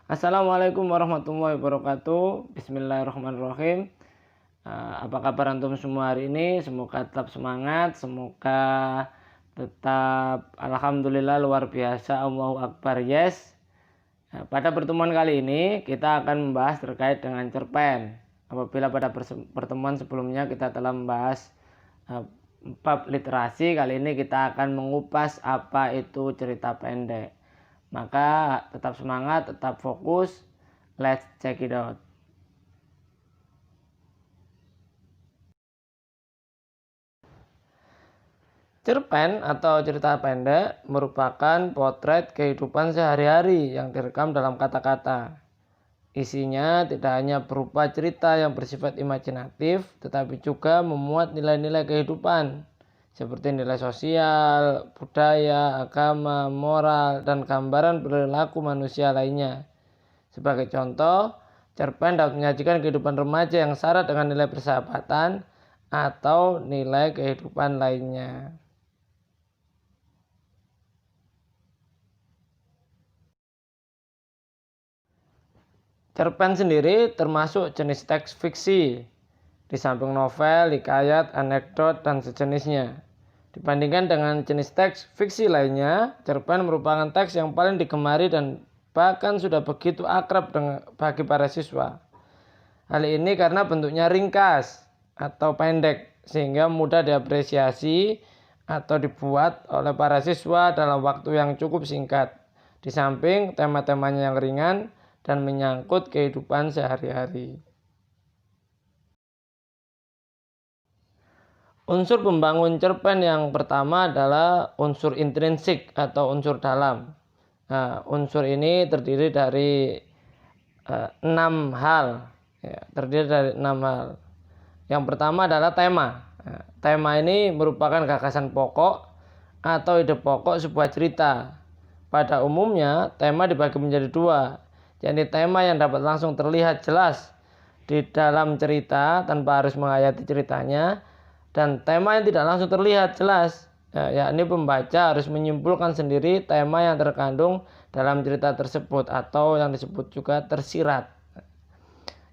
Assalamualaikum warahmatullahi wabarakatuh. Bismillahirrahmanirrahim. Apa kabar antum semua hari ini? Semoga tetap semangat, semoga tetap alhamdulillah luar biasa, Allahu Akbar, yes. Pada pertemuan kali ini kita akan membahas terkait dengan cerpen. Apabila pada pertemuan sebelumnya kita telah membahas bab literasi, kali ini kita akan mengupas apa itu cerita pendek. Maka tetap semangat, tetap fokus. Let's check it out. Cerpen atau cerita pendek merupakan potret kehidupan sehari-hari yang direkam dalam kata-kata. Isinya tidak hanya berupa cerita yang bersifat imajinatif, tetapi juga memuat nilai-nilai kehidupan seperti nilai sosial, budaya, agama, moral, dan gambaran perilaku manusia lainnya. Sebagai contoh, cerpen dapat menyajikan kehidupan remaja yang syarat dengan nilai persahabatan atau nilai kehidupan lainnya. Cerpen sendiri termasuk jenis teks fiksi, di samping novel, hikayat, anekdot, dan sejenisnya. Dibandingkan dengan jenis teks fiksi lainnya, cerpen merupakan teks yang paling digemari dan bahkan sudah begitu akrab bagi para siswa. Hal ini karena bentuknya ringkas atau pendek sehingga mudah diapresiasi atau dibuat oleh para siswa dalam waktu yang cukup singkat. Di samping tema-temanya yang ringan dan menyangkut kehidupan sehari-hari. Unsur pembangun cerpen yang pertama adalah unsur intrinsik atau unsur dalam. Nah, unsur ini terdiri dari 6 hal. Yang pertama adalah tema. Nah, tema ini merupakan gagasan pokok atau ide pokok sebuah cerita. Pada umumnya, tema dibagi menjadi dua, yakni tema yang dapat langsung terlihat jelas di dalam cerita tanpa harus menghayati ceritanya, dan tema yang tidak langsung terlihat jelas, yakni pembaca harus menyimpulkan sendiri tema yang terkandung dalam cerita tersebut atau yang disebut juga tersirat.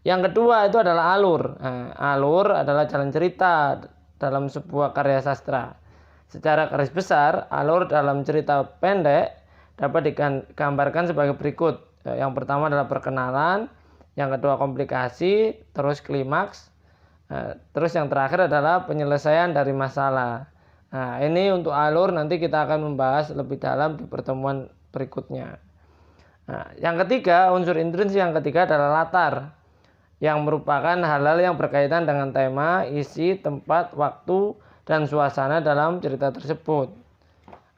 Yang kedua itu adalah alur. Alur adalah jalan cerita dalam sebuah karya sastra. Secara garis besar, alur dalam cerita pendek dapat digambarkan sebagai berikut. Yang pertama adalah perkenalan, yang kedua komplikasi, terus klimaks, terus yang terakhir adalah penyelesaian dari masalah. Nah, ini untuk alur nanti kita akan membahas lebih dalam di pertemuan berikutnya. Nah, yang ketiga, unsur intrinsik yang ketiga adalah latar, yang merupakan hal-hal yang berkaitan dengan tema, isi, tempat, waktu, dan suasana dalam cerita tersebut.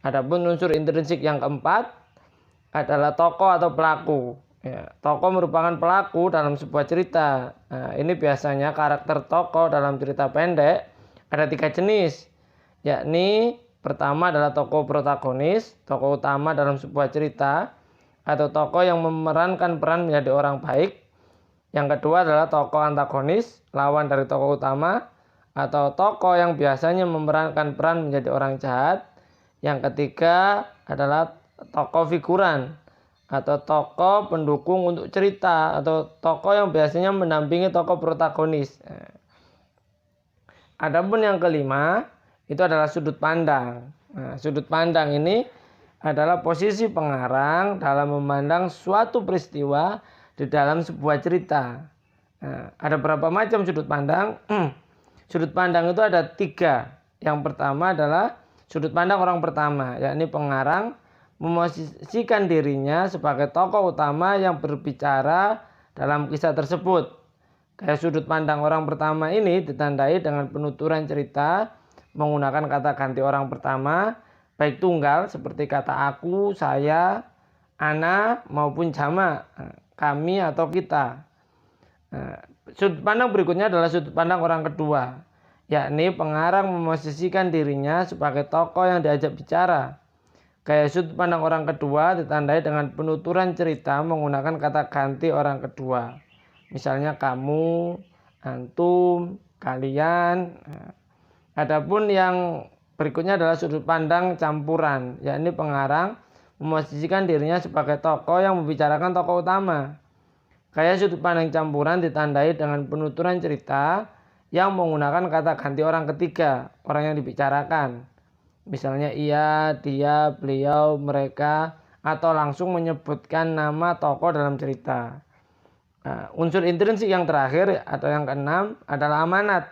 Adapun unsur intrinsik yang keempat adalah tokoh atau pelaku. Tokoh merupakan pelaku dalam sebuah cerita. Nah, ini biasanya karakter tokoh dalam cerita pendek ada 3 jenis, yakni pertama adalah tokoh protagonis, tokoh utama dalam sebuah cerita, atau tokoh yang memerankan peran menjadi orang baik. Yang kedua adalah tokoh antagonis, lawan dari tokoh utama, atau tokoh yang biasanya memerankan peran menjadi orang jahat. Yang ketiga adalah tokoh figuran, atau tokoh pendukung untuk cerita, atau tokoh yang biasanya mendampingi tokoh protagonis. Adapun yang kelima itu adalah sudut pandang. Nah, sudut pandang ini adalah posisi pengarang dalam memandang suatu peristiwa di dalam sebuah cerita. Nah, ada berapa macam sudut pandang? Sudut pandang itu ada 3. Yang pertama adalah sudut pandang orang pertama, yakni pengarang memosisikan dirinya sebagai tokoh utama yang berbicara dalam kisah tersebut. Kayak sudut pandang orang pertama ini ditandai dengan penuturan cerita menggunakan kata ganti orang pertama, baik tunggal seperti kata aku, saya, ana, maupun jamak, kami atau kita. Sudut pandang berikutnya adalah sudut pandang orang kedua, yakni pengarang memosisikan dirinya sebagai tokoh yang diajak bicara. Gaya sudut pandang orang kedua ditandai dengan penuturan cerita menggunakan kata ganti orang kedua. Misalnya kamu, antum, kalian. Adapun yang berikutnya adalah sudut pandang campuran, yakni pengarang memosisikan dirinya sebagai tokoh yang membicarakan tokoh utama. Gaya sudut pandang campuran ditandai dengan penuturan cerita yang menggunakan kata ganti orang ketiga, orang yang dibicarakan. Misalnya ia, dia, beliau, mereka, atau langsung menyebutkan nama tokoh dalam cerita. Nah, unsur intrinsik yang terakhir atau yang keenam adalah amanat.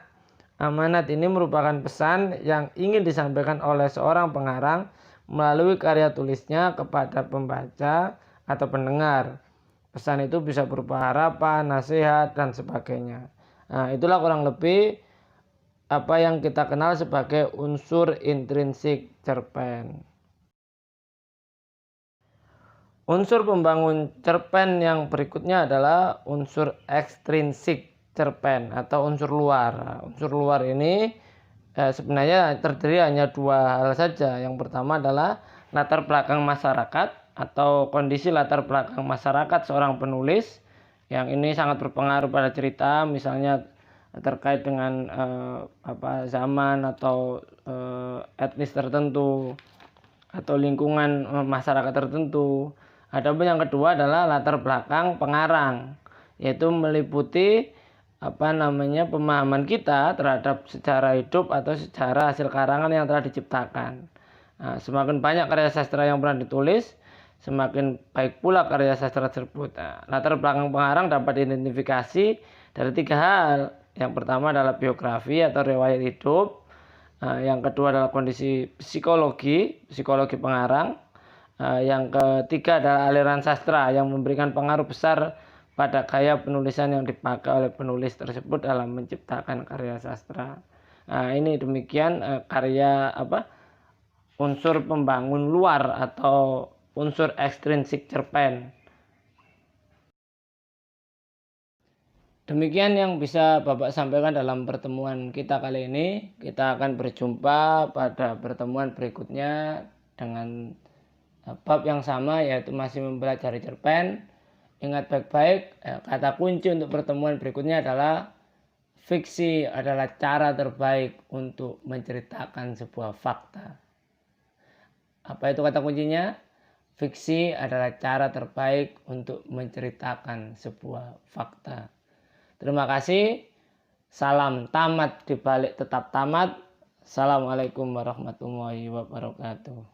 Amanat ini merupakan pesan yang ingin disampaikan oleh seorang pengarang melalui karya tulisnya kepada pembaca atau pendengar. Pesan itu bisa berupa harapan, nasihat, dan sebagainya. Nah, itulah kurang lebih apa yang kita kenal sebagai unsur intrinsik cerpen. Unsur pembangun cerpen yang berikutnya adalah unsur ekstrinsik cerpen atau unsur luar. Unsur luar ini sebenarnya terdiri hanya dua hal saja. Yang pertama adalah latar belakang masyarakat atau kondisi latar belakang masyarakat seorang penulis yang ini sangat berpengaruh pada cerita, misalnya terkait dengan zaman atau etnis tertentu atau lingkungan masyarakat tertentu. Adapun yang kedua adalah latar belakang pengarang, yaitu meliputi pemahaman kita terhadap sejarah hidup atau sejarah hasil karangan yang telah diciptakan. Nah, semakin banyak karya sastra yang pernah ditulis, semakin baik pula karya sastra tersebut. Nah, latar belakang pengarang dapat diidentifikasi dari tiga hal. Yang pertama adalah biografi atau riwayat hidup. Yang kedua adalah kondisi psikologi pengarang. Yang ketiga adalah aliran sastra yang memberikan pengaruh besar pada gaya penulisan yang dipakai oleh penulis tersebut dalam menciptakan karya sastra. Ini demikian karya unsur pembangun luar atau unsur ekstrinsik cerpen. Demikian yang bisa Bapak sampaikan dalam pertemuan kita kali ini. Kita akan berjumpa pada pertemuan berikutnya dengan bab yang sama, yaitu masih mempelajari cerpen. Ingat baik-baik, kata kunci untuk pertemuan berikutnya adalah fiksi adalah cara terbaik untuk menceritakan sebuah fakta. Apa itu kata kuncinya? Fiksi adalah cara terbaik untuk menceritakan sebuah fakta. Terima kasih. Salam tamat dibalik tetap tamat. Assalamualaikum warahmatullahi wabarakatuh.